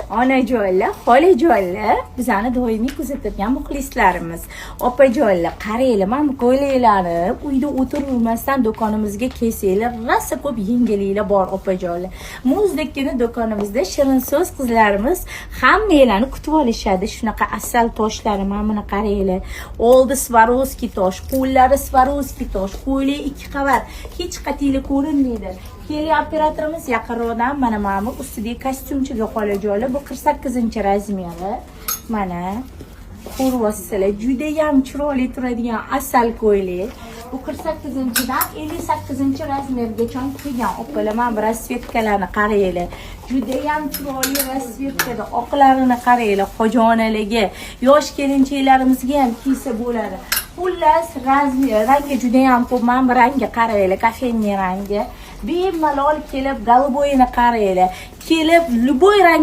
onajonlar, xolajonlar, bizani doimiy kuzatadigan muxlislarimiz, opajonlar, qaranglar, mana bu ko'ylaklarni uyda o'tirmasdan do'konimizga kelsanglar, rosa ko'p yengilliklar bor opajonlar. Muzdekini do'konimizda shirin so'z qizlarimiz hammalarni kutib olishadi. Shunaqa asal toshlari, mana buni qaranglar. Oldi Swarovski tosh, qo'llari Swarovski tosh, ko'ylak 2 qavat, hech qatiylik ko'rinmaydi. Keling operatorimiz yaqinroqdan mana bu ustidagi kostyumchiga xolajonlar, bu 48-razmeri. Mana ko'ryapsizlar, juda ham chiroyli turadigan asal ko'ylak. Bu 48-dan 58-razmergacha kelgan. Opalar, mana bu rasvetkalarni qaranglar. Juda ham chiroyli rasvetkada. Oqlarini qaranglar, xojonalarga, yosh kelinchiklarimizga ham kiysa bo'ladi. Xullas, rangi juda ham ko'p. Mana bu rangga qaranglar, kafenniy rangi. Bemalol kelib, golboyini qaranglar. Kelib, любой rang